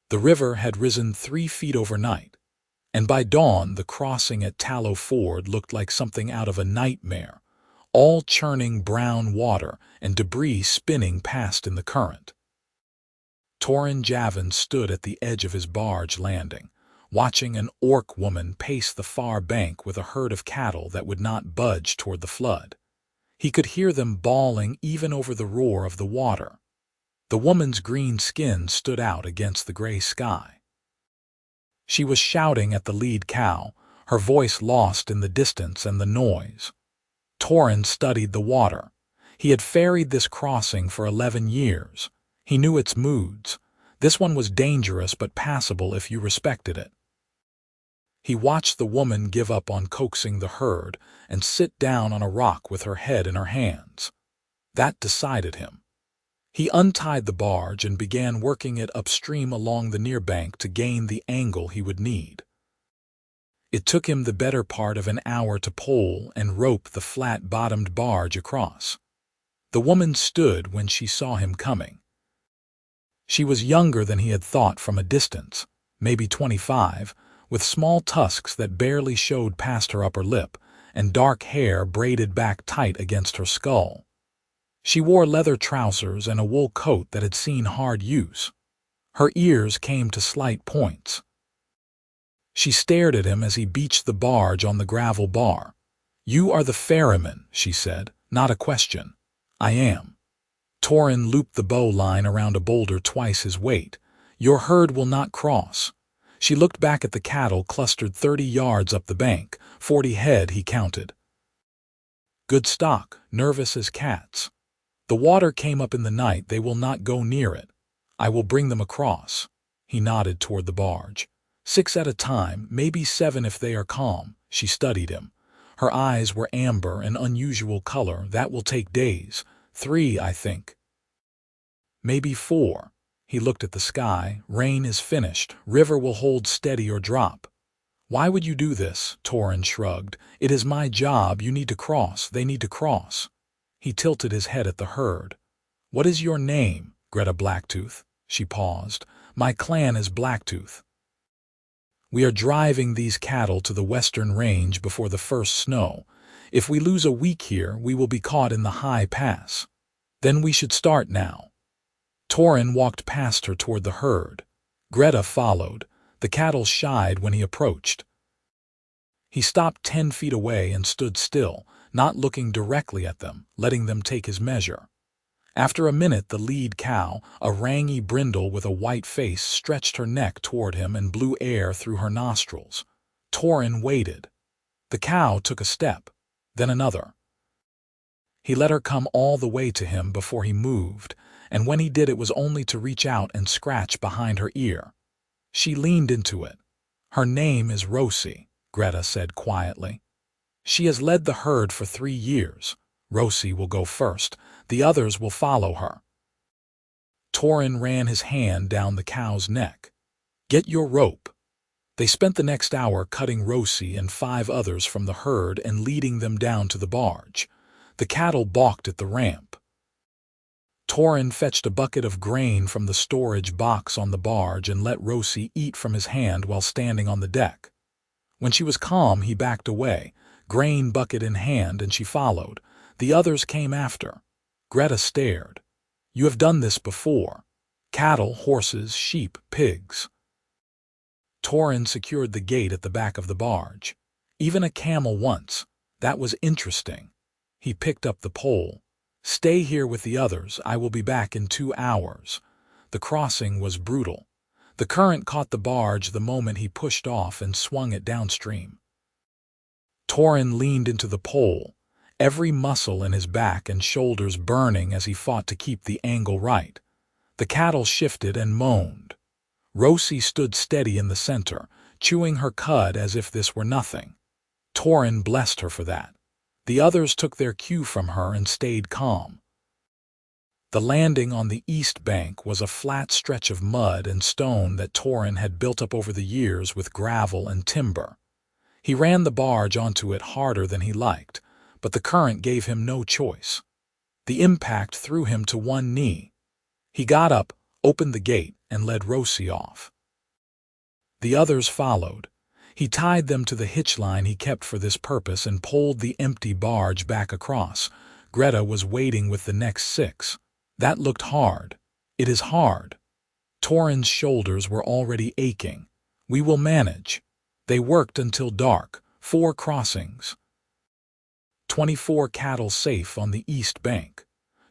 The river had risen 3 feet overnight, and by dawn the crossing at Tallow Ford looked like something out of a nightmare, all churning brown water and debris spinning past in the current. Torin Javens stood at the edge of his barge landing, watching an orc woman pace the far bank with a herd of cattle that would not budge toward the flood. He could hear them bawling even over the roar of the water. The woman's green skin stood out against the gray sky. She was shouting at the lead cow, her voice lost in the distance and the noise. Torin studied the water. He had ferried this crossing for 11 years. He knew its moods. This one was dangerous but passable if you respected it. He watched the woman give up on coaxing the herd and sit down on a rock with her head in her hands. That decided him. He untied the barge and began working it upstream along the near bank to gain the angle he would need. It took him the better part of an hour to pole and rope the flat-bottomed barge across. The woman stood when she saw him coming. She was younger than he had thought from a distance, maybe 25, with small tusks that barely showed past her upper lip, and dark hair braided back tight against her skull. She wore leather trousers and a wool coat that had seen hard use. Her ears came to slight points. She stared at him as he beached the barge on the gravel bar. "You are the ferryman," she said, "not a question." "I am." Torin looped the bow line around a boulder twice his weight. "Your herd will not cross." She looked back at the cattle clustered 30 yards up the bank, 40 head he counted. "Good stock, nervous as cats. The water came up in the night, they will not go near it. I will bring them across." He nodded toward the barge. "6 at a time, maybe 7 if they are calm." She studied him. Her eyes were amber, an unusual color. "That will take days. 3, I think. Maybe 4. He looked at the sky. "Rain is finished. River will hold steady or drop." "Why would you do this?" Torin shrugged. "It is my job. You need to cross. They need to cross." He tilted his head at the herd. "What is your name?" "Greta Blacktooth." She paused. "My clan is Blacktooth. We are driving these cattle to the western range before the first snow. If we lose a week here, we will be caught in the high pass. Then we should start now." Torin walked past her toward the herd. Greta followed. The cattle shied when he approached. He stopped 10 feet away and stood still, not looking directly at them, letting them take his measure. After a minute, the lead cow, a rangy brindle with a white face, stretched her neck toward him and blew air through her nostrils. Torin waited. The cow took a step, then another. He let her come all the way to him before he moved, and when he did it was only to reach out and scratch behind her ear. She leaned into it. "Her name is Rosie," Greta said quietly. "She has led the herd for 3 years. Rosie will go first. The others will follow her." Torin ran his hand down the cow's neck. "Get your rope." They spent the next hour cutting Rosie and 5 others from the herd and leading them down to the barge. The cattle balked at the ramp. Torin fetched a bucket of grain from the storage box on the barge and let Rosie eat from his hand while standing on the deck. When she was calm, he backed away, grain bucket in hand, and she followed. The others came after. Greta stared. "You have done this before. Cattle, horses, sheep, pigs." Torin secured the gate at the back of the barge. "Even a camel once. That was interesting." He picked up the pole. "Stay here with the others. I will be back in 2 hours." The crossing was brutal. The current caught the barge the moment he pushed off and swung it downstream. Torin leaned into the pole, every muscle in his back and shoulders burning as he fought to keep the angle right. The cattle shifted and moaned. Rosie stood steady in the center, chewing her cud as if this were nothing. Torin blessed her for that. The others took their cue from her and stayed calm. The landing on the east bank was a flat stretch of mud and stone that Torin had built up over the years with gravel and timber. He ran the barge onto it harder than he liked, but the current gave him no choice. The impact threw him to one knee. He got up, opened the gate, and led Rosie off. The others followed. He tied them to the hitch line he kept for this purpose and poled the empty barge back across. Greta was waiting with the next 6. That looked hard. It is hard. Torin's shoulders were already aching. We will manage. They worked until dark. 4 crossings. 24 cattle safe on the east bank.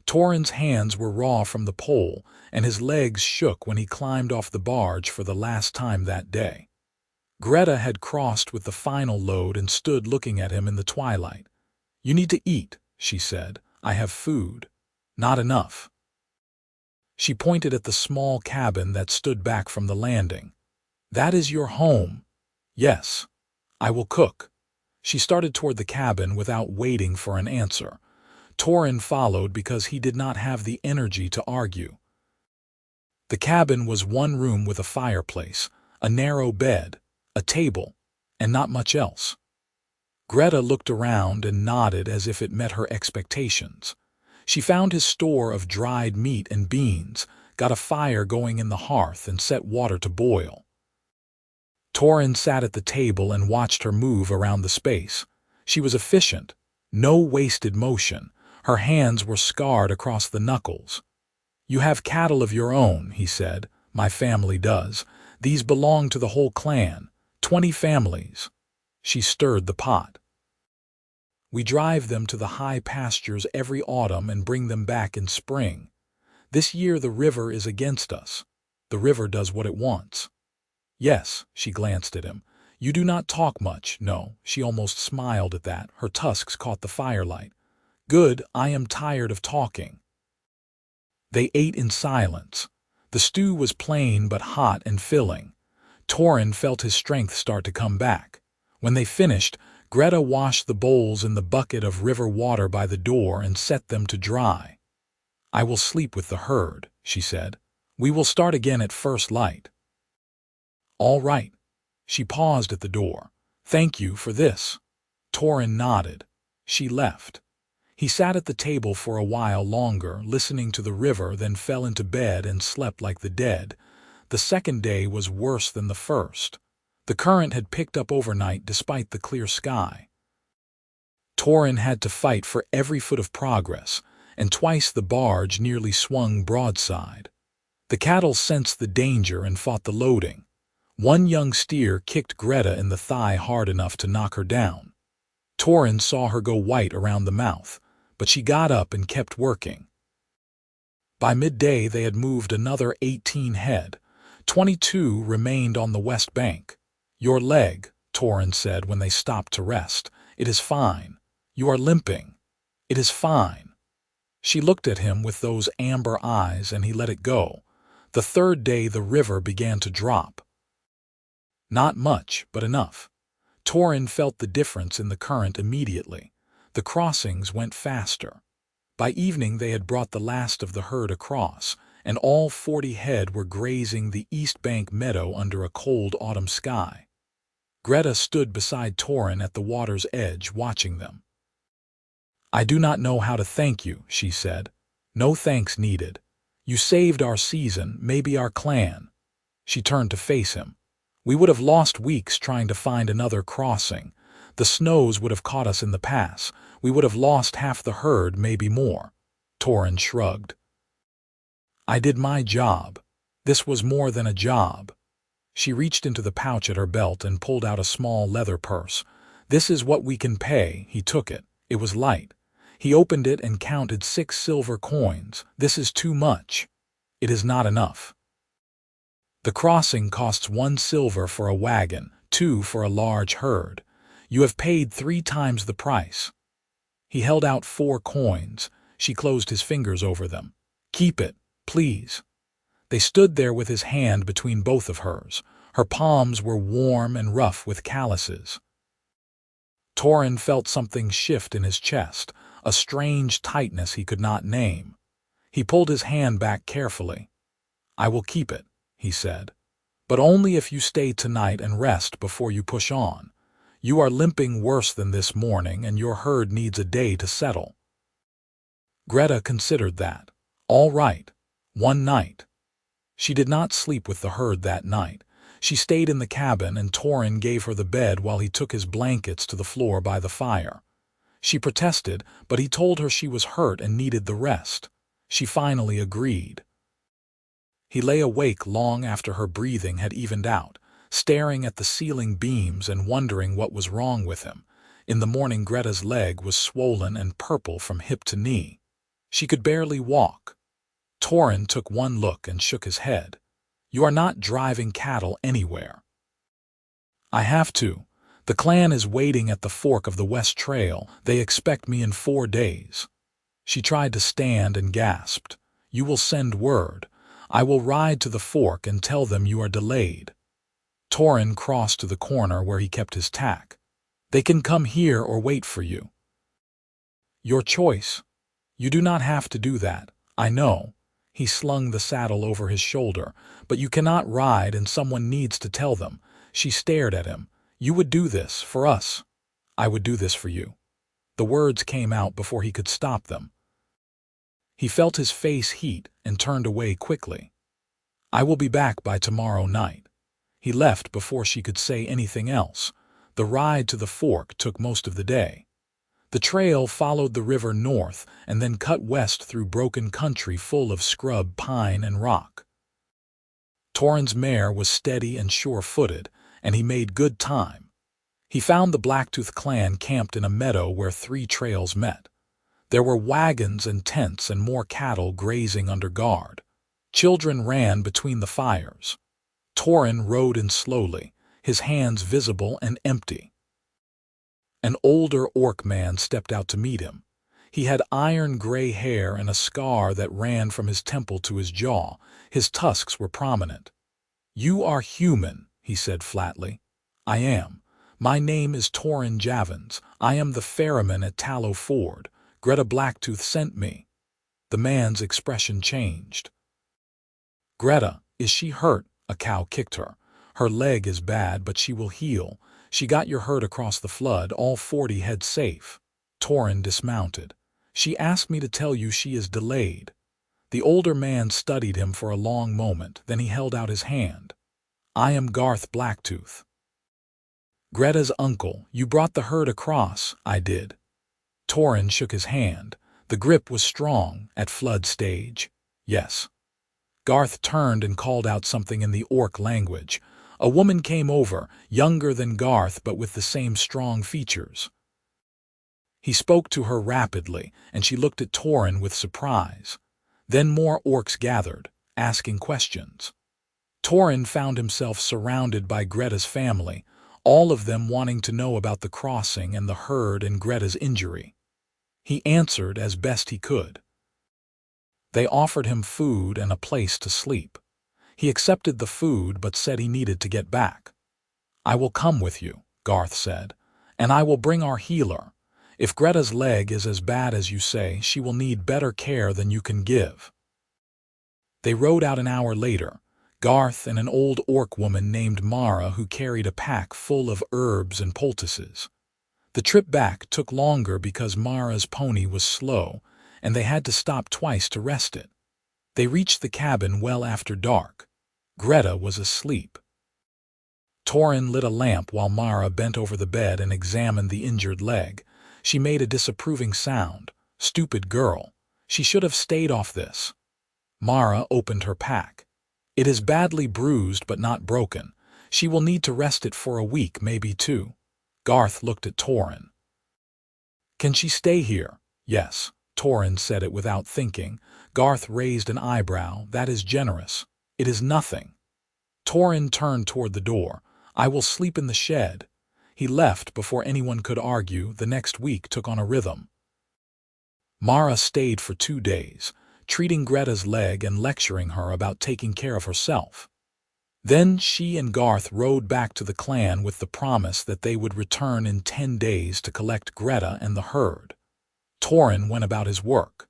Torin's hands were raw from the pole, and his legs shook when he climbed off the barge for the last time that day. Greta had crossed with the final load and stood looking at him in the twilight. "You need to eat," she said. "I have food. Not enough." She pointed at the small cabin that stood back from the landing. "That is your home." "Yes. I will cook." She started toward the cabin without waiting for an answer. Torin followed because he did not have the energy to argue. The cabin was one room with a fireplace, a narrow bed, a table, and not much else. Greta looked around and nodded as if it met her expectations. She found his store of dried meat and beans, got a fire going in the hearth, and set water to boil. Torin sat at the table and watched her move around the space. She was efficient, no wasted motion. Her hands were scarred across the knuckles. "You have cattle of your own," he said. "My family does. These belong to the whole clan. 20 families." She stirred the pot. "We drive them to the high pastures every autumn and bring them back in spring. This year the river is against us. The river does what it wants." "Yes," she glanced at him. "You do not talk much." No, she almost smiled at that. Her tusks caught the firelight. "Good, I am tired of talking." They ate in silence. The stew was plain but hot and filling. Torin felt his strength start to come back. When they finished, Greta washed the bowls in the bucket of river water by the door and set them to dry. "I will sleep with the herd," she said. "We will start again at first light." "All right." She paused at the door. "Thank you for this." Torin nodded. She left. He sat at the table for a while longer, listening to the river, then fell into bed and slept like the dead. The second day was worse than the first. The current had picked up overnight despite the clear sky. Torin had to fight for every foot of progress, and twice the barge nearly swung broadside. The cattle sensed the danger and fought the loading. One young steer kicked Greta in the thigh hard enough to knock her down. Torin saw her go white around the mouth, but she got up and kept working. By midday they had moved another 18 head. 22 remained on the west bank. "Your leg," Torin said when they stopped to rest. "It is fine. You are limping." "It is fine." She looked at him with those amber eyes and he let it go. The third day the river began to drop. Not much, but enough. Torin felt the difference in the current immediately. The crossings went faster. By evening they had brought the last of the herd across, and all 40 head were grazing the east bank meadow under a cold autumn sky. Greta stood beside Torin at the water's edge, watching them. "I do not know how to thank you," she said. "No thanks needed. You saved our season, maybe our clan." She turned to face him. "We would have lost weeks trying to find another crossing. The snows would have caught us in the pass. We would have lost half the herd, maybe more." Torin shrugged. "I did my job. This was more than a job." She reached into the pouch at her belt and pulled out a small leather purse. "This is what we can pay." He took it. It was light. He opened it and counted 6 silver coins. "This is too much." "It is not enough. The crossing costs 1 silver for a wagon, 2 for a large herd. You have paid 3 times the price." He held out 4 coins. She closed his fingers over them. "Keep it, please." They stood there with his hand between both of hers. Her palms were warm and rough with calluses. Torin felt something shift in his chest, a strange tightness he could not name. He pulled his hand back carefully. "I will keep it," he said. "But only if you stay tonight and rest before you push on. You are limping worse than this morning, and your herd needs a day to settle." Greta considered that. All right. 1 night. She did not sleep with the herd that night. She stayed in the cabin, and Torin gave her the bed while he took his blankets to the floor by the fire. She protested, but he told her she was hurt and needed the rest. She finally agreed. He lay awake long after her breathing had evened out, staring at the ceiling beams and wondering what was wrong with him. In the morning, Greta's leg was swollen and purple from hip to knee. She could barely walk. Torin took one look and shook his head. "You are not driving cattle anywhere." "I have to. The clan is waiting at the fork of the West Trail. They expect me in 4 days." She tried to stand and gasped. "You will send word. I will ride to the fork and tell them you are delayed." Torin crossed to the corner where he kept his tack. "They can come here or wait for you." "Your choice. You do not have to do that. I know." He slung the saddle over his shoulder. "But you cannot ride, and someone needs to tell them." She stared at him. "You would do this for us." "I would do this for you." The words came out before he could stop them. He felt his face heat and turned away quickly. "I will be back by tomorrow night." He left before she could say anything else. The ride to the fork took most of the day. The trail followed the river north and then cut west through broken country full of scrub, pine, and rock. Torin's mare was steady and sure-footed, and he made good time. He found the Blacktooth clan camped in a meadow where 3 trails met. There were wagons and tents and more cattle grazing under guard. Children ran between the fires. Torin rode in slowly, his hands visible and empty. An older orc man stepped out to meet him. He had iron-gray hair and a scar that ran from his temple to his jaw. His tusks were prominent. "You are human," he said flatly. "I am. My name is Torin Javens. I am the ferryman at Tallow Ford. Greta Blacktooth sent me." The man's expression changed. "Greta, is she hurt?" A cow kicked her. "Her leg is bad, but she will heal. She got your herd across the flood, all 40 head safe." Torin dismounted. "She asked me to tell you she is delayed." The older man studied him for a long moment, then he held out his hand. "I am Garth Blacktooth." "Greta's uncle. You brought the herd across." "I did." Torin shook his hand. The grip was strong at flood stage. "Yes." Garth turned and called out something in the orc language. A woman came over, younger than Garth but with the same strong features. He spoke to her rapidly, and she looked at Torin with surprise. Then more orcs gathered, asking questions. Torin found himself surrounded by Greta's family, all of them wanting to know about the crossing and the herd and Greta's injury. He answered as best he could. They offered him food and a place to sleep. He accepted the food but said he needed to get back. "I will come with you," Garth said, "and I will bring our healer. If Greta's leg is as bad as you say, she will need better care than you can give." They rode out an hour later, Garth and an old orc woman named Mara who carried a pack full of herbs and poultices. The trip back took longer because Mara's pony was slow, and they had to stop twice to rest it. They reached the cabin well after dark. Greta was asleep. Torin lit a lamp while Mara bent over the bed and examined the injured leg. She made a disapproving sound. "Stupid girl. She should have stayed off this." Mara opened her pack. "It is badly bruised but not broken. She will need to rest it for a week, maybe 2. Garth looked at Torin. "Can she stay here?" "Yes." Torin said it without thinking. Garth raised an eyebrow. "That is generous." "It is nothing." Torin turned toward the door. "I will sleep in the shed." He left before anyone could argue. The next week took on a rhythm. Mara stayed for 2 days, treating Greta's leg and lecturing her about taking care of herself. Then she and Garth rode back to the clan with the promise that they would return in 10 days to collect Greta and the herd. Torin went about his work.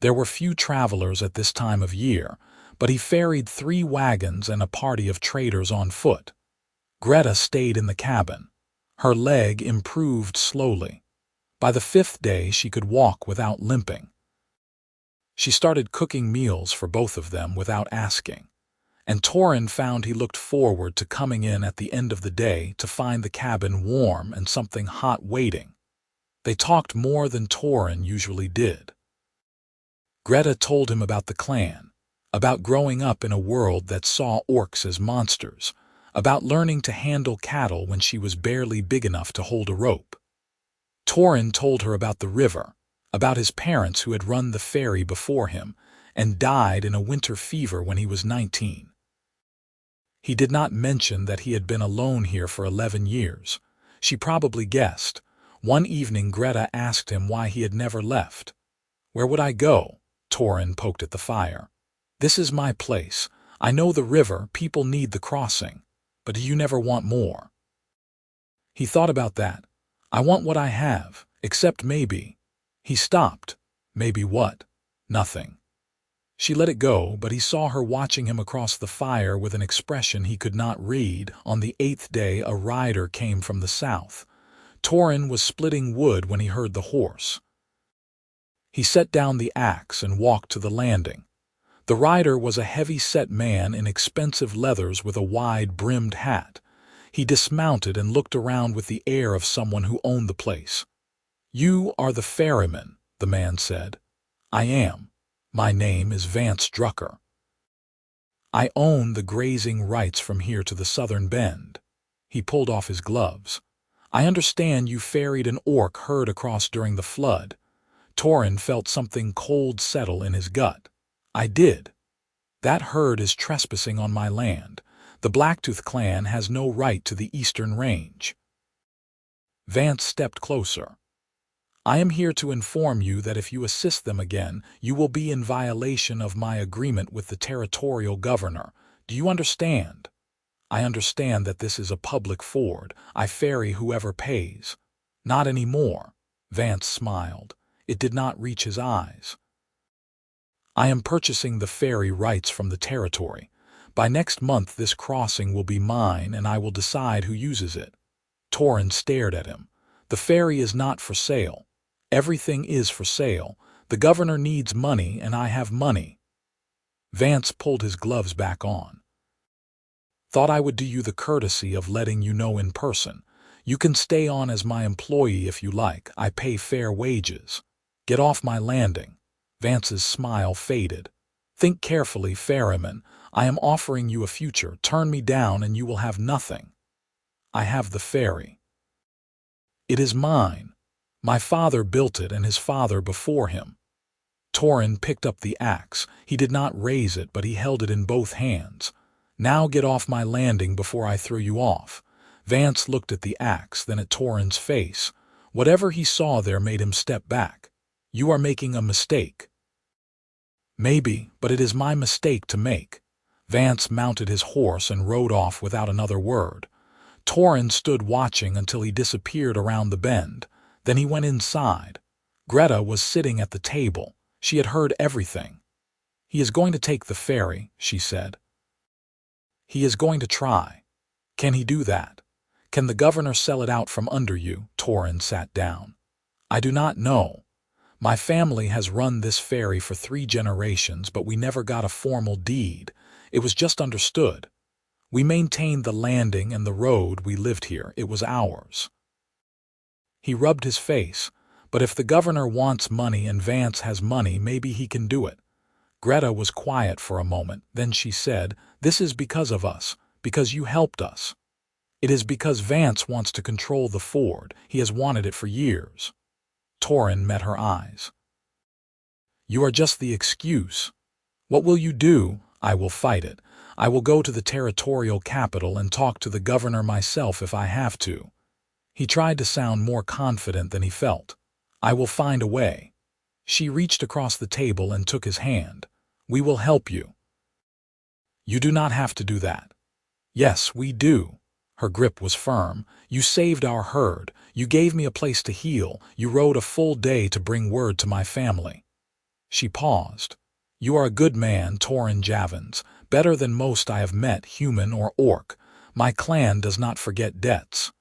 There were few travelers at this time of year, but he ferried 3 wagons and a party of traders on foot. Greta stayed in the cabin. Her leg improved slowly. By the 5th day, she could walk without limping. She started cooking meals for both of them without asking. and Torin found he looked forward to coming in at the end of the day to find the cabin warm and something hot waiting. They talked more than Torin usually did. Greta told him about the clan, about growing up in a world that saw orcs as monsters, about learning to handle cattle when she was barely big enough to hold a rope. Torin told her about the river, about his parents who had run the ferry before him and died in a winter fever when he was 19. He did not mention that he had been alone here for 11 years. She probably guessed. One evening Greta asked him why he had never left. "Where would I go?" Torin poked at the fire. "This is my place. I know the river, people need the crossing. But do you never want more?" He thought about that. "I want what I have, except maybe." He stopped. Maybe what? Nothing. She let it go, but he saw her watching him across the fire with an expression he could not read. On the 8th day, a rider came from the south. Torin was splitting wood when he heard the horse. He set down the axe and walked to the landing. The rider was a heavy-set man in expensive leathers with a wide-brimmed hat. He dismounted and looked around with the air of someone who owned the place. "You are the ferryman," the man said. "I am. My name is Vance Drucker. I own the grazing rights from here to the southern bend." He pulled off his gloves. "I understand you ferried an orc herd across during the flood." Torin felt something cold settle in his gut. "I did. That herd is trespassing on my land. The Blacktooth clan has no right to the eastern range." Vance stepped closer. "I am here to inform you that if you assist them again, you will be in violation of my agreement with the territorial governor. Do you understand?" "I understand that this is a public ford. I ferry whoever pays." "Not anymore." Vance smiled. It did not reach his eyes. "I am purchasing the ferry rights from the territory. By next month this crossing will be mine and I will decide who uses it." Torin stared at him. "The ferry is not for sale. Everything is for sale. The governor needs money and I have money." Vance pulled his gloves back on. "Thought I would do you the courtesy of letting you know in person. You can stay on as my employee if you like. I pay fair wages. Get off my landing." Vance's smile faded. "Think carefully, ferryman. I am offering you a future. Turn me down and you will have nothing." "I have the ferry." "It is mine. My father built it and his father before him." Torin picked up the axe. He did not raise it, but he held it in both hands. "Now get off my landing before I throw you off." Vance looked at the axe, then at Torin's face. Whatever he saw there made him step back. "You are making a mistake." "Maybe, but it is my mistake to make." Vance mounted his horse and rode off without another word. Torin stood watching until he disappeared around the bend. Then he went inside. Greta was sitting at the table. She had heard everything. "He is going to take the ferry," she said. "He is going to try. Can he do that? Can the governor sell it out from under you?" Torin sat down. "I do not know. My family has run this ferry for 3 generations, but we never got a formal deed. It was just understood. We maintained the landing and the road. We lived here. It was ours." He rubbed his face. "But if the governor wants money and Vance has money, maybe he can do it." Greta was quiet for a moment. Then she said, "This is because of us, because you helped us. It is because Vance wants to control the ford. He has wanted it for years." Torin met her eyes. "You are just the excuse. What will you do?" "I will fight it. I will go to the territorial capital and talk to the governor myself if I have to." He tried to sound more confident than he felt. "I will find a way." She reached across the table and took his hand. "We will help you." "You do not have to do that." "Yes, we do." Her grip was firm. "You saved our herd. You gave me a place to heal. You rode a full day to bring word to my family." She paused. "You are a good man, Torin Javens, better than most I have met, human or orc. My clan does not forget debts."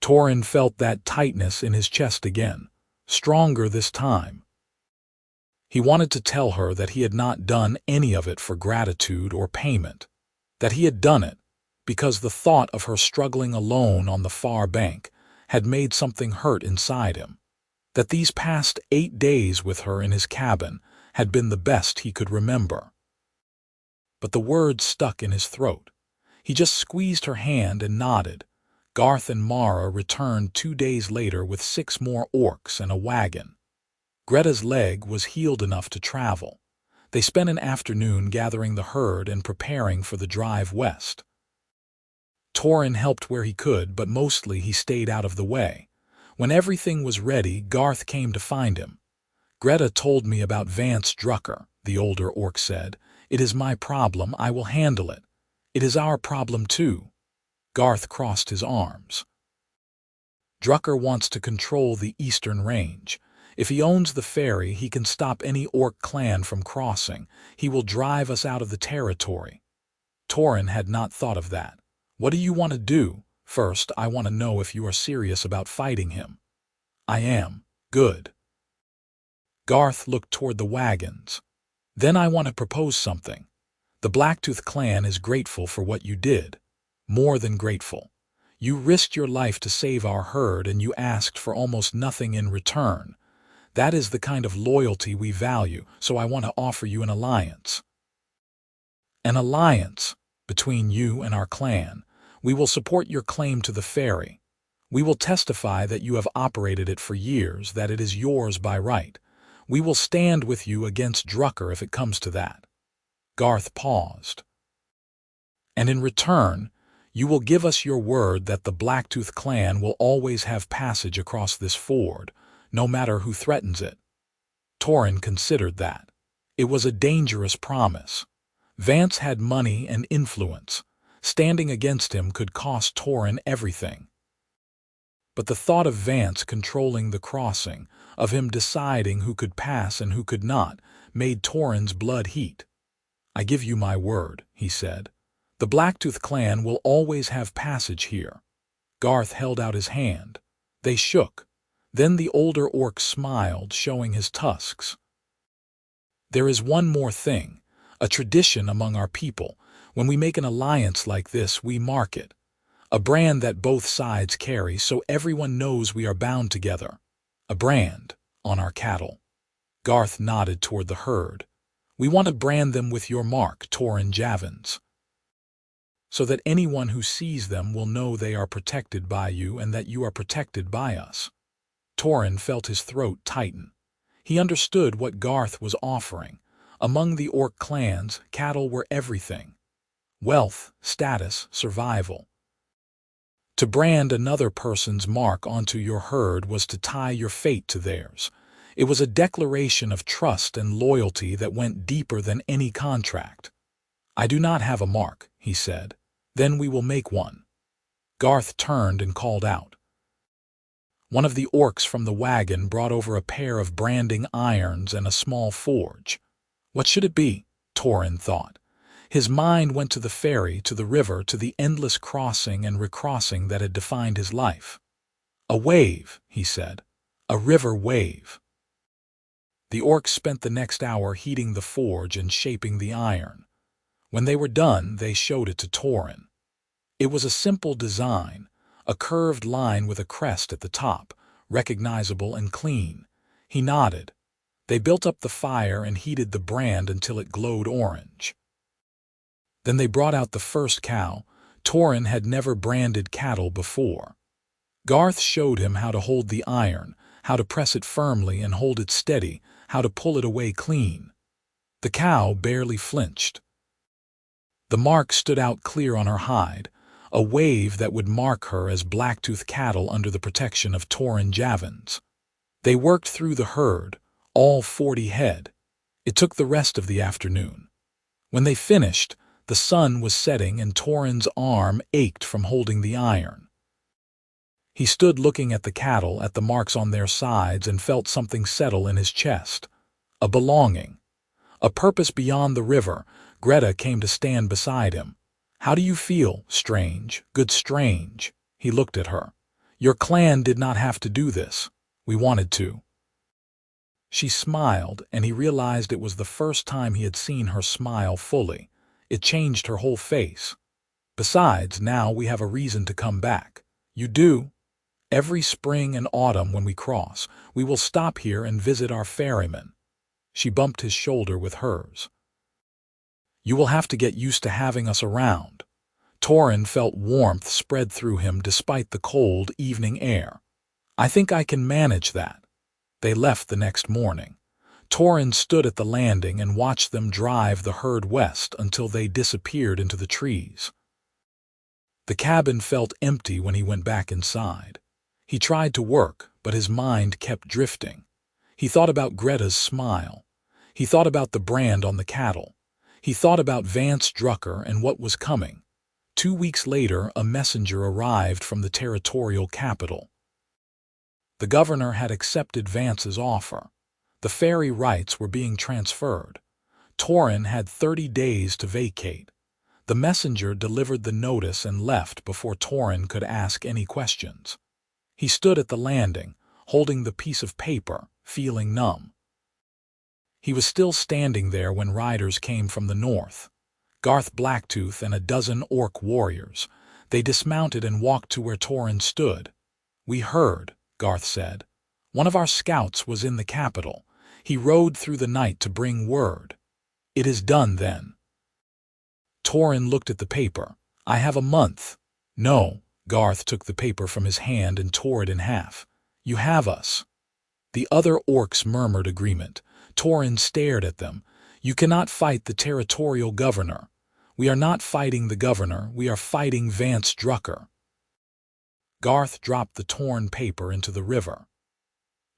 Torin felt that tightness in his chest again, stronger this time. He wanted to tell her that he had not done any of it for gratitude or payment, that he had done it because the thought of her struggling alone on the far bank had made something hurt inside him, that these past 8 days with her in his cabin had been the best he could remember. But the words stuck in his throat. He just squeezed her hand and nodded. Garth and Mara returned 2 days later with 6 more orcs and a wagon. Greta's leg was healed enough to travel. They spent an afternoon gathering the herd and preparing for the drive west. Torin helped where he could, but mostly he stayed out of the way. When everything was ready, Garth came to find him. "Greta told me about Vance Drucker," the older orc said. "It is my problem. I will handle it. It is our problem too." Garth crossed his arms. "Drucker wants to control the eastern range. If he owns the ferry, he can stop any orc clan from crossing. He will drive us out of the territory." Torin had not thought of that. "What do you want to do? First, I want to know if you are serious about fighting him." "I am." "Good." Garth looked toward the wagons. "Then I want to propose something. The Blacktooth clan is grateful for what you did. More than grateful. You risked your life to save our herd and you asked for almost nothing in return. That is the kind of loyalty we value, so I want to offer you an alliance." "An alliance between you and our clan. We will support your claim to the ferry. We will testify that you have operated it for years, that it is yours by right. We will stand with you against Drucker if it comes to that." Garth paused. "And in return, you will give us your word that the Blacktooth clan will always have passage across this ford, no matter who threatens it." Torin considered that. It was a dangerous promise. Vance had money and influence. Standing against him could cost Torin everything. But the thought of Vance controlling the crossing, of him deciding who could pass and who could not, made Torin's blood heat. "I give you my word," he said. "The Blacktooth clan will always have passage here." Garth held out his hand. They shook. Then the older orc smiled, showing his tusks. "There is one more thing, a tradition among our people. When we make an alliance like this, we mark it. A brand that both sides carry, so everyone knows we are bound together. A brand on our cattle." Garth nodded toward the herd. "We want to brand them with your mark, Torin Javens, so that anyone who sees them will know they are protected by you and that you are protected by us." Torin felt his throat tighten. He understood what Garth was offering. Among the orc clans, cattle were everything. Wealth, status, survival. To brand another person's mark onto your herd was to tie your fate to theirs. It was a declaration of trust and loyalty that went deeper than any contract. "I do not have a mark," he said. "Then we will make one." Garth turned and called out. One of the orcs from the wagon brought over a pair of branding irons and a small forge. What should it be? Torin thought. His mind went to the ferry, to the river, to the endless crossing and recrossing that had defined his life. "A wave," he said. "A river wave." The orcs spent the next hour heating the forge and shaping the iron. When they were done, they showed it to Torin. It was a simple design, a curved line with a crest at the top, recognizable and clean. He nodded. They built up the fire and heated the brand until it glowed orange. Then they brought out the first cow. Torin had never branded cattle before. Garth showed him how to hold the iron, how to press it firmly and hold it steady, how to pull it away clean. The cow barely flinched. The mark stood out clear on her hide, a wave that would mark her as Blacktooth cattle under the protection of Torin Javens. They worked through the herd, all 40 head. It took the rest of the afternoon. When they finished, the sun was setting and Torin's arm ached from holding the iron. He stood looking at the cattle, at the marks on their sides, and felt something settle in his chest. A belonging. A purpose beyond the river. Greta came to stand beside him. "How do you feel, Strange? Good Strange?" He looked at her. "Your clan did not have to do this. We wanted to." She smiled, and he realized it was the first time he had seen her smile fully. It changed her whole face. Besides, now we have a reason to come back. You do? Every spring and autumn when we cross, we will stop here and visit our ferryman. She bumped his shoulder with hers. You will have to get used to having us around. Torin felt warmth spread through him despite the cold evening air. I think I can manage that. They left the next morning. Torin stood at the landing and watched them drive the herd west until they disappeared into the trees. The cabin felt empty when he went back inside. He tried to work, but his mind kept drifting. He thought about Greta's smile. He thought about the brand on the cattle. He thought about Vance Drucker and what was coming. 2 weeks later, a messenger arrived from the territorial capital. The governor had accepted Vance's offer. The ferry rights were being transferred. Torin had 30 days to vacate. The messenger delivered the notice and left before Torin could ask any questions. He stood at the landing, holding the piece of paper, feeling numb. He was still standing there when riders came from the north. Greta Blacktooth and a dozen orc warriors. They dismounted and walked to where Torin stood. We heard, Garth said. One of our scouts was in the capital. He rode through the night to bring word. It is done then. Torin looked at the paper. I have a month. No. Garth took the paper from his hand and tore it in half. You have us. The other orcs murmured agreement. Torin stared at them. You cannot fight the territorial governor. We are not fighting the governor, we are fighting Vance Drucker. Garth dropped the torn paper into the river.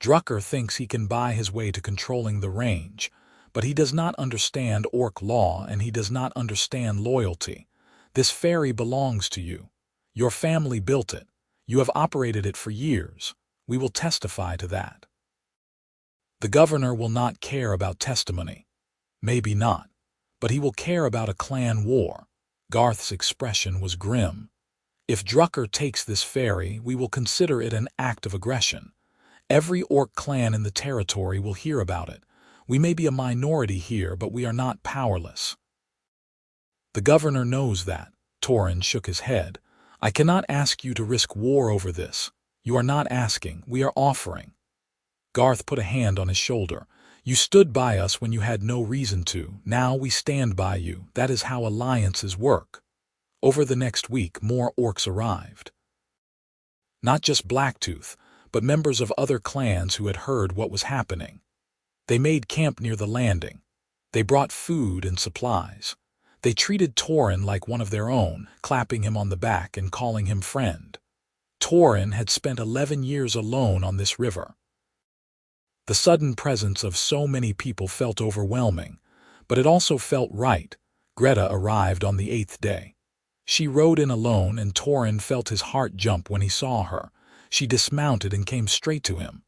Drucker thinks he can buy his way to controlling the range, but he does not understand orc law and he does not understand loyalty. This ferry belongs to you. Your family built it. You have operated it for years. We will testify to that. The governor will not care about testimony. Maybe not. But he will care about a clan war. Garth's expression was grim. If Drucker takes this ferry, we will consider it an act of aggression. Every orc clan in the territory will hear about it. We may be a minority here, but we are not powerless. The governor knows that. Torin shook his head. I cannot ask you to risk war over this. You are not asking, we are offering. Garth put a hand on his shoulder. You stood by us when you had no reason to. Now we stand by you. That is how alliances work. Over the next week, more orcs arrived. Not just Blacktooth, but members of other clans who had heard what was happening. They made camp near the landing. They brought food and supplies. They treated Torin like one of their own, clapping him on the back and calling him friend. Torin had spent 11 years alone on this river. The sudden presence of so many people felt overwhelming, but it also felt right. Greta arrived on the 8th day. She rode in alone and Torin felt his heart jump when he saw her. She dismounted and came straight to him.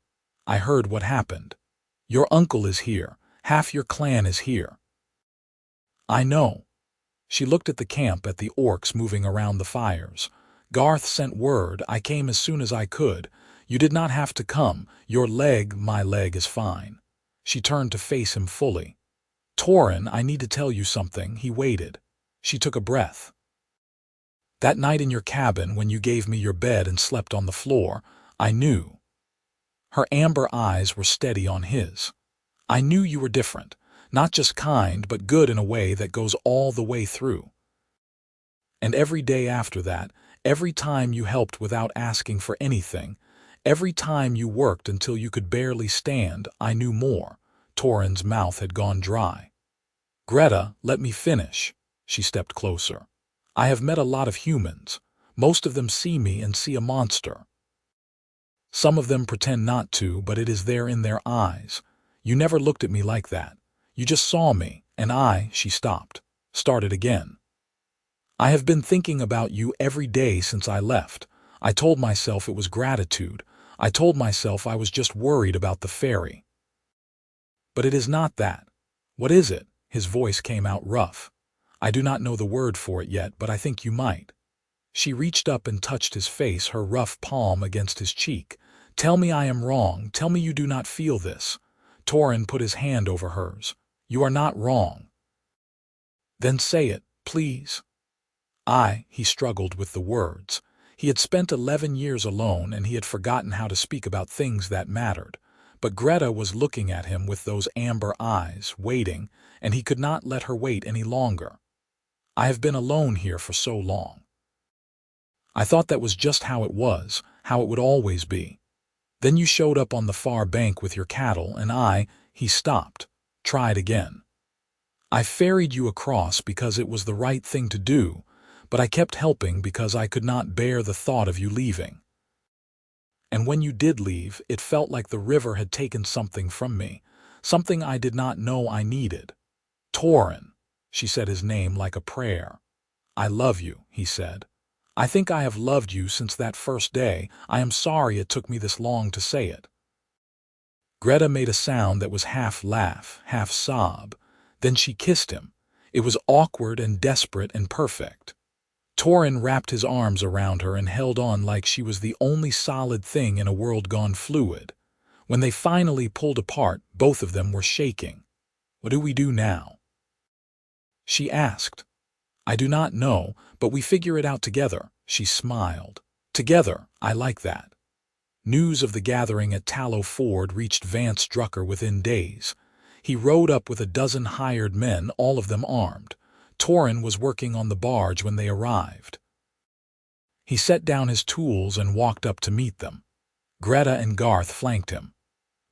I heard what happened. Your uncle is here. Half your clan is here. I know. She looked at the camp at the orcs moving around the fires. Garth sent word. I came as soon as I could. You did not have to come. My leg is fine. She turned to face him fully. Torin, I need to tell you something. He waited. She took a breath. That night in your cabin when you gave me your bed and slept on the floor, I knew. Her amber eyes were steady on his. I knew you were different. Not just kind, but good in a way that goes all the way through. And every day after that, every time you helped without asking for anything, every time you worked until you could barely stand, I knew more. Torin's mouth had gone dry. Greta, let me finish. She stepped closer. I have met a lot of humans. Most of them see me and see a monster. Some of them pretend not to, but it is there in their eyes. You never looked at me like that. You just saw me, and she stopped, started again. I have been thinking about you every day since I left. I told myself it was gratitude. I told myself I was just worried about the ferry. But it is not that. What is it? His voice came out rough. I do not know the word for it yet, but I think you might. She reached up and touched his face, her rough palm against his cheek. Tell me I am wrong. Tell me you do not feel this. Torin put his hand over hers. "You are not wrong." "Then say it, please." He struggled with the words. He had spent 11 years alone and he had forgotten how to speak about things that mattered. But Greta was looking at him with those amber eyes, waiting, and he could not let her wait any longer. "I have been alone here for so long. I thought that was just how it was, how it would always be. Then you showed up on the far bank with your cattle and he stopped, tried again. I ferried you across because it was the right thing to do, but I kept helping because I could not bear the thought of you leaving. And when you did leave, it felt like the river had taken something from me, something I did not know I needed." "Torin," she said his name like a prayer. "I love you," he said. "I think I have loved you since that first day. I am sorry it took me this long to say it." Greta made a sound that was half laugh, half sob. Then she kissed him. It was awkward and desperate and perfect. Torin wrapped his arms around her and held on like she was the only solid thing in a world gone fluid. When they finally pulled apart, both of them were shaking. "What do we do now?" she asked. "I do not know, but we figure it out together," she smiled. "Together, I like that." News of the gathering at Tallow Ford reached Vance Drucker within days. He rode up with a dozen hired men, all of them armed. Torin was working on the barge when they arrived. He set down his tools and walked up to meet them. Greta and Garth flanked him.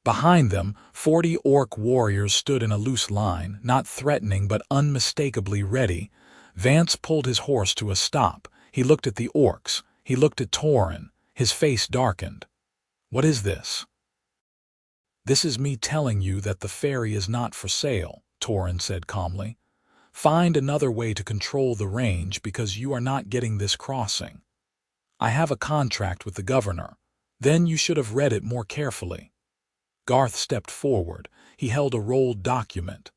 Behind them, 40 orc warriors stood in a loose line, not threatening but unmistakably ready. Vance pulled his horse to a stop. He looked at the orcs. He looked at Torin. His face darkened. "What is this?" "This is me telling you that the ferry is not for sale," Torin said calmly. "Find another way to control the range because you are not getting this crossing. I have a contract with the governor. Then you should have read it more carefully." Garth stepped forward. He held a rolled document.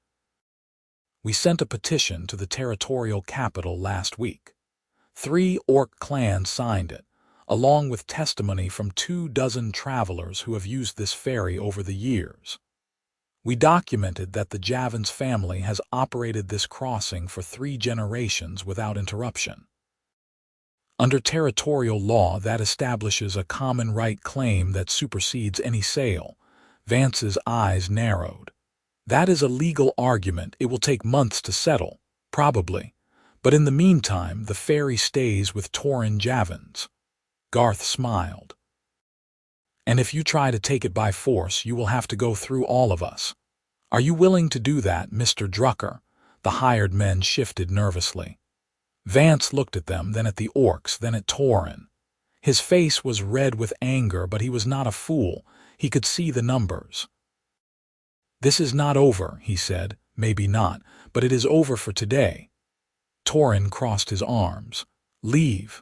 "We sent a petition to the territorial capital last week. 3 orc clans signed it, along with testimony from 24 travelers who have used this ferry over the years. We documented that the Javens family has operated this crossing for 3 generations without interruption. Under territorial law, that establishes a common right claim that supersedes any sale." Vance's eyes narrowed. "That is a legal argument. It will take months to settle, probably. But in the meantime, the ferry stays with Torin Javens." Garth smiled. "And if you try to take it by force, you will have to go through all of us. Are you willing to do that, Mr. Drucker?" The hired men shifted nervously. Vance looked at them, then at the orcs, then at Torin. His face was red with anger, but he was not a fool. He could see the numbers. "This is not over," he said. "Maybe not, but it is over for today." Torin crossed his arms. "Leave."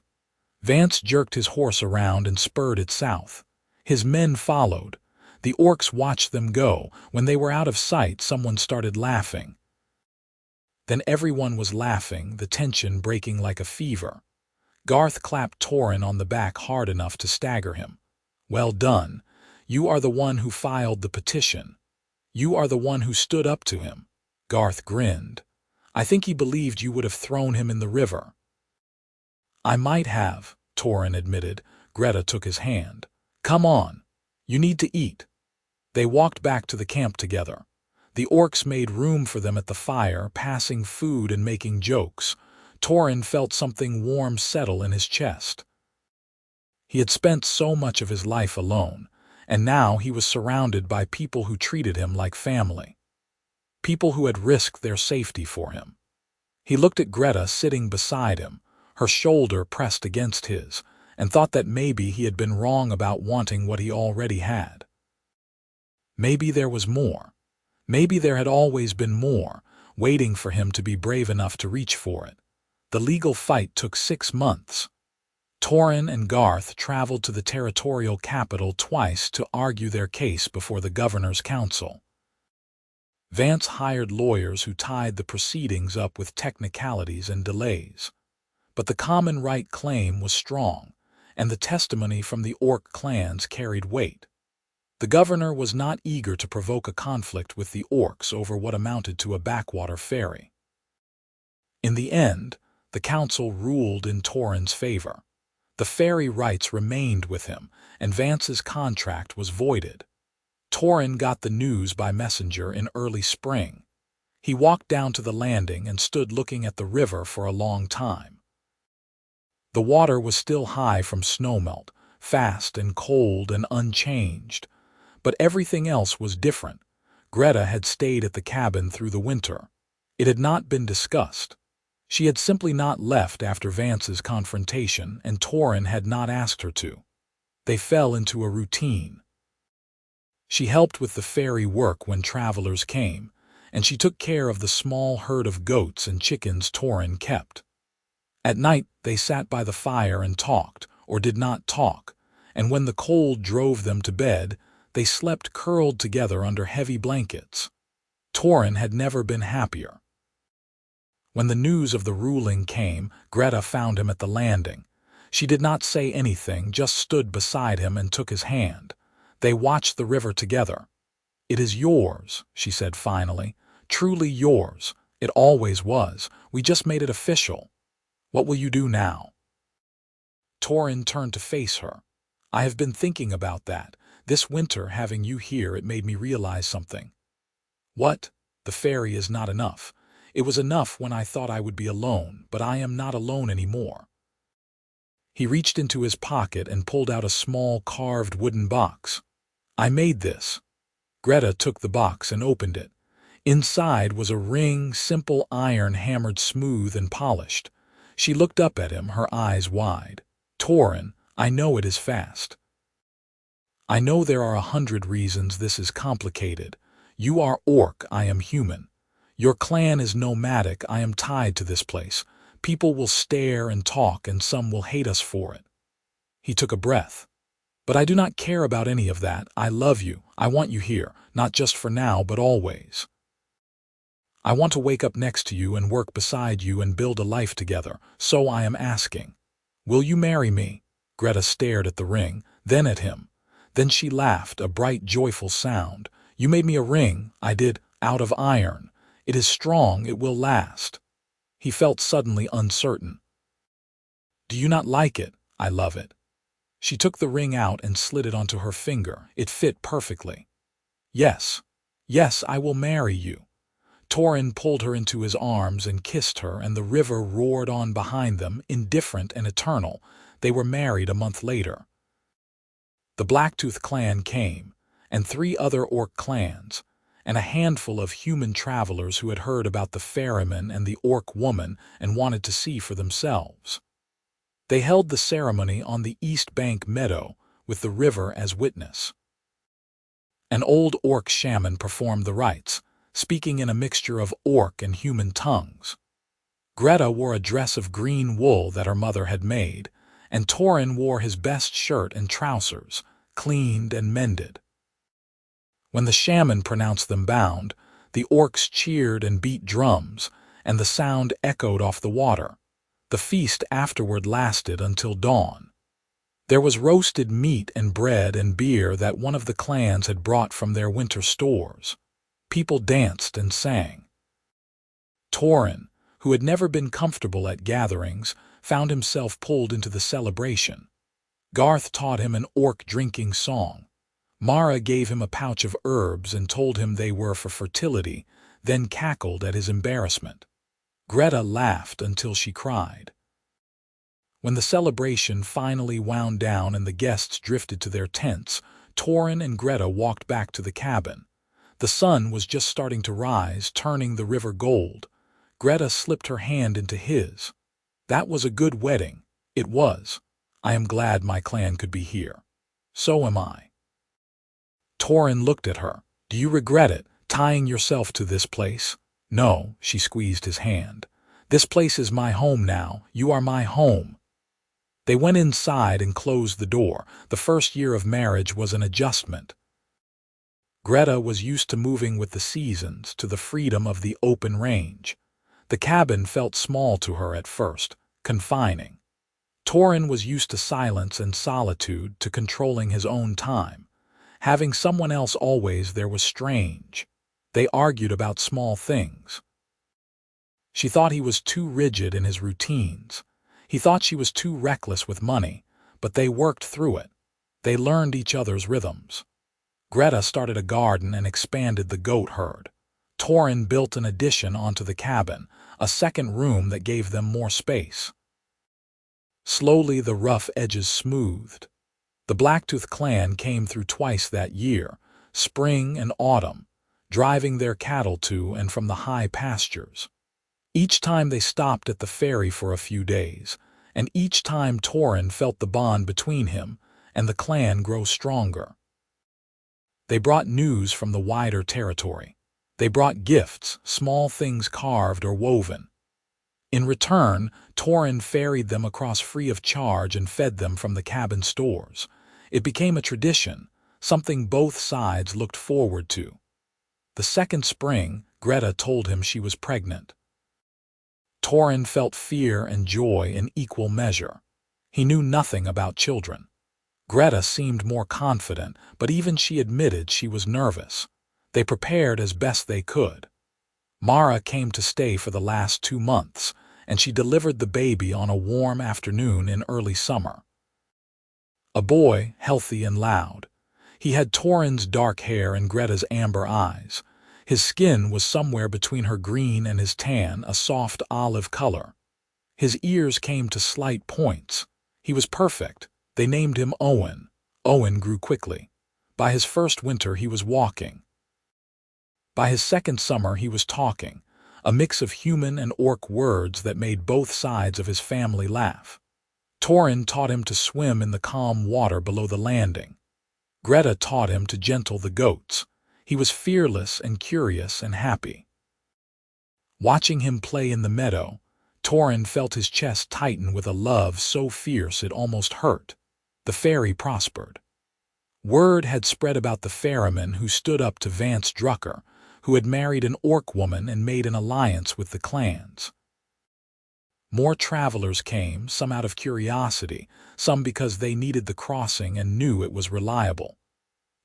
Vance jerked his horse around and spurred it south. His men followed. The orcs watched them go. When they were out of sight, someone started laughing. Then everyone was laughing, the tension breaking like a fever. Garth clapped Torin on the back hard enough to stagger him. "Well done. You are the one who filed the petition. You are the one who stood up to him." Garth grinned. "I think he believed you would have thrown him in the river." "I might have," Torin admitted. Greta took his hand. "Come on. You need to eat." They walked back to the camp together. The orcs made room for them at the fire, passing food and making jokes. Torin felt something warm settle in his chest. He had spent so much of his life alone, and now he was surrounded by people who treated him like family. People who had risked their safety for him. He looked at Greta sitting beside him, her shoulder pressed against his, and thought that maybe he had been wrong about wanting what he already had. Maybe there was more. Maybe there had always been more, waiting for him to be brave enough to reach for it. The legal fight took 6 months. Torin and Garth traveled to the territorial capital twice to argue their case before the governor's council. Vance hired lawyers who tied the proceedings up with technicalities and delays. But the common right claim was strong, and the testimony from the orc clans carried weight. The governor was not eager to provoke a conflict with the orcs over what amounted to a backwater ferry. In the end, the council ruled in Torin's favor. The ferry rights remained with him, and Vance's contract was voided. Torin got the news by messenger in early spring. He walked down to the landing and stood looking at the river for a long time. The water was still high from snowmelt, fast and cold and unchanged. But everything else was different. Greta had stayed at the cabin through the winter. It had not been discussed. She had simply not left after Vance's confrontation, and Torin had not asked her to. They fell into a routine. She helped with the ferry work when travelers came, and she took care of the small herd of goats and chickens Torin kept. At night they sat by the fire and talked, or did not talk, and when the cold drove them to bed, they slept curled together under heavy blankets. Torin had never been happier. When the news of the ruling came, Greta found him at the landing. She did not say anything, just stood beside him and took his hand. They watched the river together. "It is yours," she said finally. "Truly yours. It always was. We just made it official. What will you do now?" Torin turned to face her. "I have been thinking about that. This winter, having you here, it made me realize something." "What? The ferry is not enough. It was enough when I thought I would be alone, but I am not alone anymore." He reached into his pocket and pulled out a small carved wooden box. "I made this." Greta took the box and opened it. Inside was a ring, simple iron hammered smooth and polished. She looked up at him, her eyes wide. "Torin, I know it is fast. I know there are 100 reasons this is complicated. You are orc, I am human. Your clan is nomadic, I am tied to this place. People will stare and talk, and some will hate us for it." He took a breath. "But I do not care about any of that. I love you. I want you here, not just for now, but always. I want to wake up next to you and work beside you and build a life together. So I am asking, will you marry me?" Greta stared at the ring, then at him. Then she laughed, a bright, joyful sound. "You made me a ring, I did, out of iron. It is strong, it will last." He felt suddenly uncertain. "Do you not like it?" "I love it." She took the ring out and slid it onto her finger. It fit perfectly. "Yes, yes, I will marry you." Torin pulled her into his arms and kissed her, and the river roared on behind them, indifferent and eternal. They were married a month later. The Blacktooth clan came, and 3 other orc clans, and a handful of human travelers who had heard about the ferryman and the orc woman and wanted to see for themselves. They held the ceremony on the East Bank meadow, with the river as witness. An old orc shaman performed the rites, speaking in a mixture of orc and human tongues. Greta wore a dress of green wool that her mother had made, and Torin wore his best shirt and trousers, cleaned and mended. When the shaman pronounced them bound, the orcs cheered and beat drums, and the sound echoed off the water. The feast afterward lasted until dawn. There was roasted meat and bread and beer that one of the clans had brought from their winter stores. People danced and sang. Torin, who had never been comfortable at gatherings, found himself pulled into the celebration. Garth taught him an orc drinking song. Mara gave him a pouch of herbs and told him they were for fertility, then cackled at his embarrassment. Greta laughed until she cried. When the celebration finally wound down and the guests drifted to their tents, Torin and Greta walked back to the cabin. The sun was just starting to rise, turning the river gold. Greta slipped her hand into his. "That was a good wedding." "It was. I am glad my clan could be here." "So am I." Torin looked at her. "Do you regret it, tying yourself to this place?" "No," she squeezed his hand. "This place is my home now. You are my home." They went inside and closed the door. The first year of marriage was an adjustment. Greta was used to moving with the seasons, to the freedom of the open range. The cabin felt small to her at first, confining. Torin was used to silence and solitude, to controlling his own time. Having someone else always there was strange. They argued about small things. She thought he was too rigid in his routines. He thought she was too reckless with money, but they worked through it. They learned each other's rhythms. Greta started a garden and expanded the goat herd. Torin built an addition onto the cabin, a second room that gave them more space. Slowly the rough edges smoothed. The Blacktooth clan came through twice that year, spring and autumn, driving their cattle to and from the high pastures. Each time they stopped at the ferry for a few days, and each time Torin felt the bond between him and the clan grow stronger. They brought news from the wider territory. They brought gifts, small things carved or woven. In return, Torin ferried them across free of charge and fed them from the cabin stores. It became a tradition, something both sides looked forward to. The second spring, Greta told him she was pregnant. Torin felt fear and joy in equal measure. He knew nothing about children. Greta seemed more confident, but even she admitted she was nervous. They prepared as best they could. Mara came to stay for the last 2 months, and she delivered the baby on a warm afternoon in early summer. A boy, healthy and loud. He had Torin's dark hair and Greta's amber eyes. His skin was somewhere between her green and his tan, a soft olive color. His ears came to slight points. He was perfect. They named him Owen. Owen grew quickly. By his first winter he was walking. By his second summer he was talking, a mix of human and orc words that made both sides of his family laugh. Torin taught him to swim in the calm water below the landing. Greta taught him to gentle the goats. He was fearless and curious and happy. Watching him play in the meadow, Torin felt his chest tighten with a love so fierce it almost hurt. The ferry prospered. Word had spread about the ferryman who stood up to Vance Drucker, who had married an orc woman and made an alliance with the clans. More travelers came, some out of curiosity, some because they needed the crossing and knew it was reliable.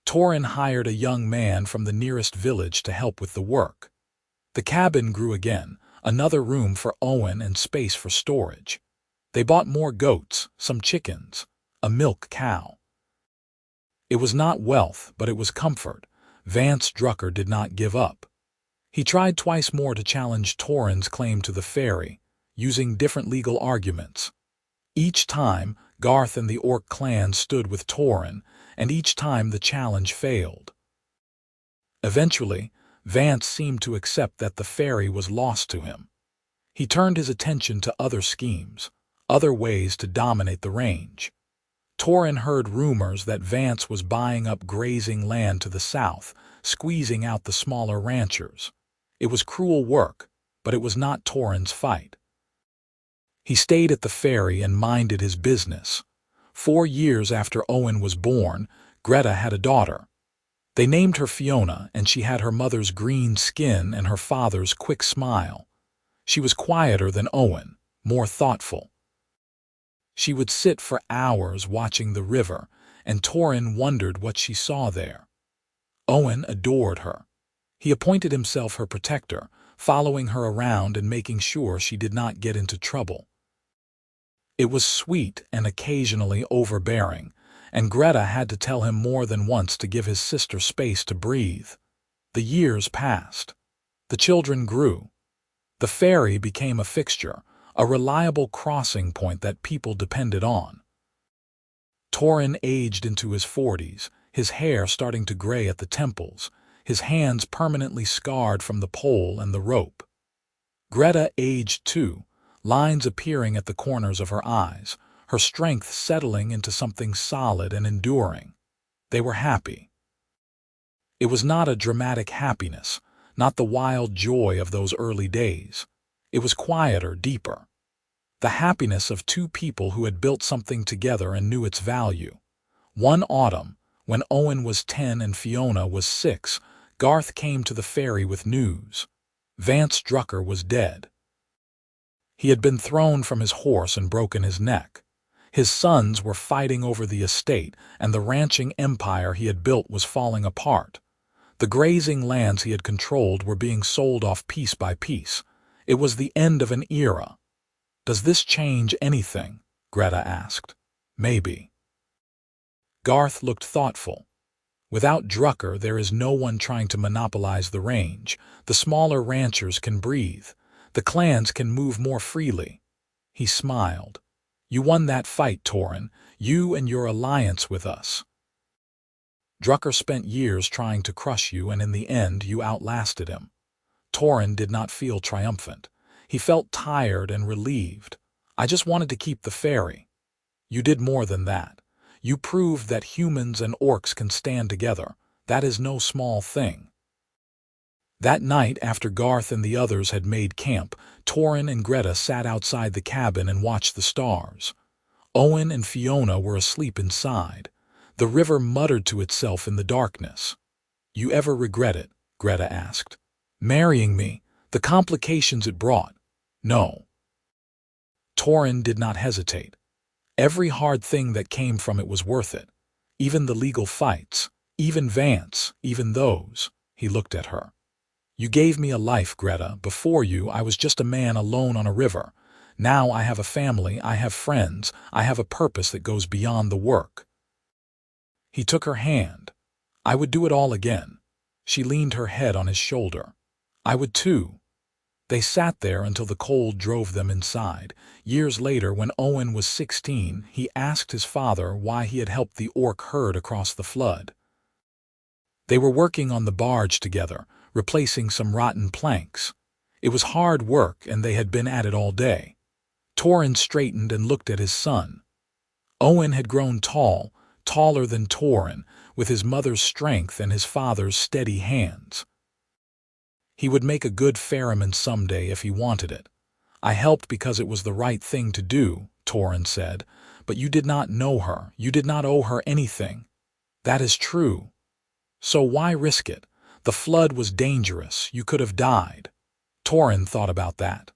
Torin hired a young man from the nearest village to help with the work. The cabin grew again, another room for Owen and space for storage. They bought more goats, some chickens, a milk cow. It was not wealth, but it was comfort. Vance Drucker did not give up. He tried twice more to challenge Torin's claim to the ferry, using different legal arguments. Each time, Garth and the orc clan stood with Torin, and each time the challenge failed. Eventually, Vance seemed to accept that the ferry was lost to him. He turned his attention to other schemes, other ways to dominate the range. Torin heard rumors that Vance was buying up grazing land to the south, squeezing out the smaller ranchers. It was cruel work, but it was not Torin's fight. He stayed at the ferry and minded his business. 4 years after Owen was born, Greta had a daughter. They named her Fiona, and she had her mother's green skin and her father's quick smile. She was quieter than Owen, more thoughtful. She would sit for hours watching the river, and Torin wondered what she saw there. Owen adored her. He appointed himself her protector, following her around and making sure she did not get into trouble. It was sweet and occasionally overbearing, and Greta had to tell him more than once to give his sister space to breathe. The years passed. The children grew. The ferry became a fixture, a reliable crossing point that people depended on. Torin aged into his 40s, his hair starting to gray at the temples, his hands permanently scarred from the pole and the rope. Greta aged too, lines appearing at the corners of her eyes, her strength settling into something solid and enduring. They were happy. It was not a dramatic happiness, not the wild joy of those early days. It was quieter, deeper. The happiness of two people who had built something together and knew its value. One autumn, when Owen was 10 and Fiona was 6, Garth came to the ferry with news. Vance Drucker was dead. He had been thrown from his horse and broken his neck. His sons were fighting over the estate, and the ranching empire he had built was falling apart. The grazing lands he had controlled were being sold off piece by piece. It was the end of an era. "Does this change anything?" Greta asked. "Maybe." Garth looked thoughtful. "Without Drucker, there is no one trying to monopolize the range. The smaller ranchers can breathe. The clans can move more freely." He smiled. "You won that fight, Torin. You and your alliance with us. Drucker spent years trying to crush you, and in the end you outlasted him." Torin did not feel triumphant. He felt tired and relieved. "I just wanted to keep the ferry." "You did more than that. You proved that humans and orcs can stand together. That is no small thing." That night, after Garth and the others had made camp, Torin and Greta sat outside the cabin and watched the stars. Owen and Fiona were asleep inside. The river muttered to itself in the darkness. "You ever regret it?" Greta asked. "Marrying me, the complications it brought?" "No." Torin did not hesitate. Every hard thing that came from it was worth it. Even the legal fights, even Vance, even those. He looked at her. "You gave me a life, Greta. Before you, I was just a man alone on a river. Now I have a family, I have friends, I have a purpose that goes beyond the work." He took her hand. "I would do it all again." She leaned her head on his shoulder. "I would too." They sat there until the cold drove them inside. Years later, when Owen was 16, he asked his father why he had helped the orc herd across the flood. They were working on the barge together, replacing some rotten planks. It was hard work, and they had been at it all day. Torin straightened and looked at his son. Owen had grown tall, taller than Torin, with his mother's strength and his father's steady hands. He would make a good ferryman someday if he wanted it. "I helped because it was the right thing to do," Torin said. "But you did not know her. You did not owe her anything." "That is true." "So why risk it? The flood was dangerous. You could have died." Torin thought about that.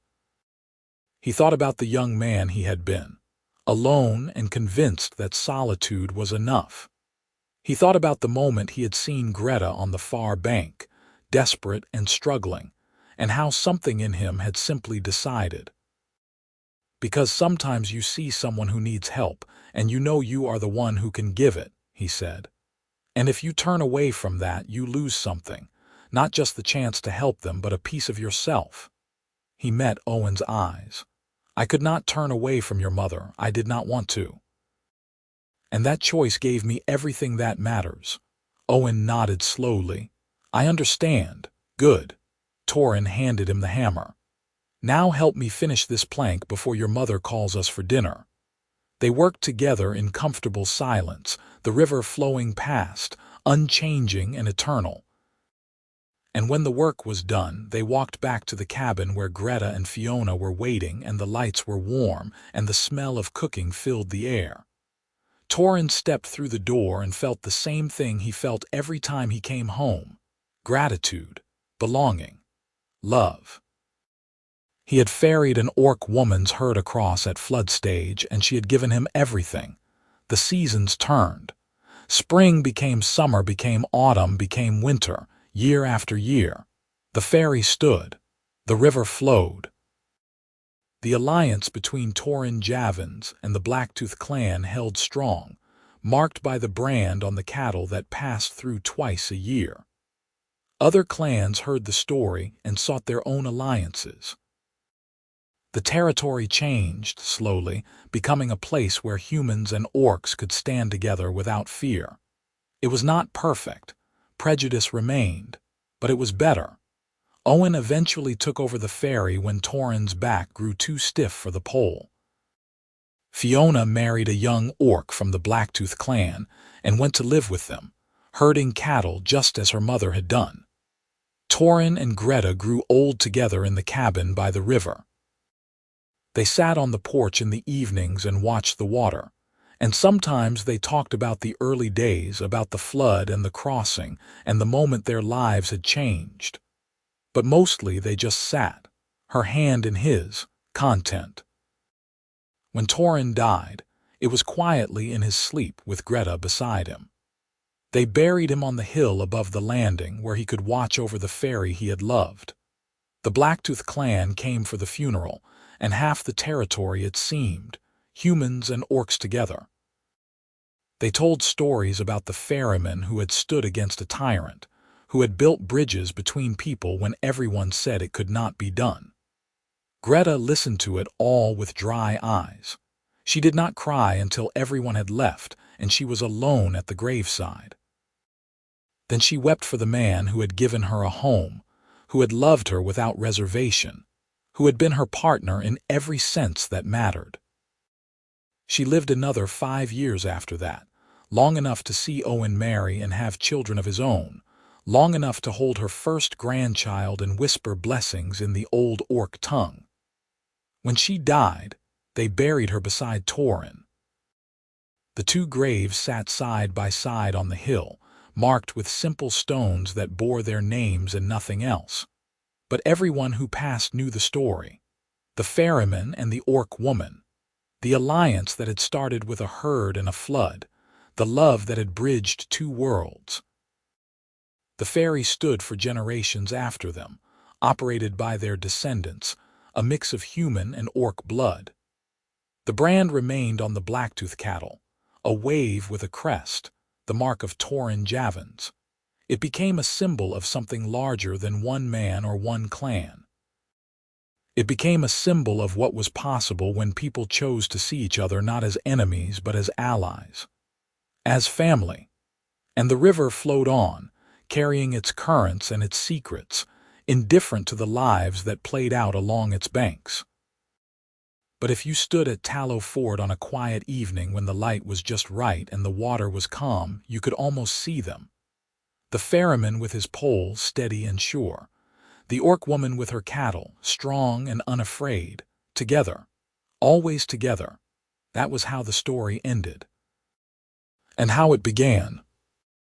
He thought about the young man he had been, alone and convinced that solitude was enough. He thought about the moment he had seen Greta on the far bank, desperate and struggling, and how something in him had simply decided. "Because sometimes you see someone who needs help, and you know you are the one who can give it," he said. "And if you turn away from that, you lose something, not just the chance to help them, but a piece of yourself." He met Owen's eyes. "I could not turn away from your mother. I did not want to. And that choice gave me everything that matters." Owen nodded slowly. "I understand." "Good." Torin handed him the hammer. "Now help me finish this plank before your mother calls us for dinner." They worked together in comfortable silence, the river flowing past, unchanging and eternal. And when the work was done, they walked back to the cabin where Greta and Fiona were waiting, and the lights were warm, and the smell of cooking filled the air. Torin stepped through the door and felt the same thing he felt every time he came home: gratitude, belonging, love. He had ferried an orc woman's herd across at flood stage, and she had given him everything. The seasons turned. Spring became summer, became autumn, became winter, year after year. The ferry stood. The river flowed. The alliance between Torin Javens and the Blacktooth clan held strong, marked by the brand on the cattle that passed through twice a year. Other clans heard the story and sought their own alliances. The territory changed slowly, becoming a place where humans and orcs could stand together without fear. It was not perfect. Prejudice remained, but it was better. Owen eventually took over the ferry when Torin's back grew too stiff for the pole. Fiona married a young orc from the Blacktooth clan and went to live with them, herding cattle just as her mother had done. Torin and Greta grew old together in the cabin by the river. They sat on the porch in the evenings and watched the water, and sometimes they talked about the early days, about the flood and the crossing, and the moment their lives had changed. But mostly they just sat, her hand in his, content. When Torin died, It was quietly in his sleep with Greta beside him. They buried him on the hill above the landing where he could watch over the ferry he had loved. The Blacktooth clan came for the funeral, and half the territory, it seemed, humans and orcs together. They told stories about the ferryman who had stood against a tyrant, who had built bridges between people when everyone said it could not be done. Greta listened to it all with dry eyes. She did not cry until everyone had left and she was alone at the graveside. Then she wept for the man who had given her a home, who had loved her without reservation, who had been her partner in every sense that mattered. She lived another 5 years after that, long enough to see Owen marry and have children of his own, long enough to hold her first grandchild and whisper blessings in the old orc tongue. When she died, they buried her beside Torin. The two graves sat side by side on the hill, marked with simple stones that bore their names and nothing else. But everyone who passed knew the story. The ferryman and the orc woman. The alliance that had started with a herd and a flood. The love that had bridged 2 worlds. The ferry stood for generations after them, operated by their descendants, a mix of human and orc blood. The brand remained on the Blacktooth cattle, a wave with a crest, the mark of Torin Javens. It became a symbol of something larger than one man or one clan. It became a symbol of what was possible when people chose to see each other not as enemies but as allies, as family. And the river flowed on, carrying its currents and its secrets, indifferent to the lives that played out along its banks. But if you stood at Tallow Ford on a quiet evening when the light was just right and the water was calm, you could almost see them. The ferryman with his pole steady and sure. The orc woman with her cattle, strong and unafraid. Together. Always together. That was how the story ended. And how it began.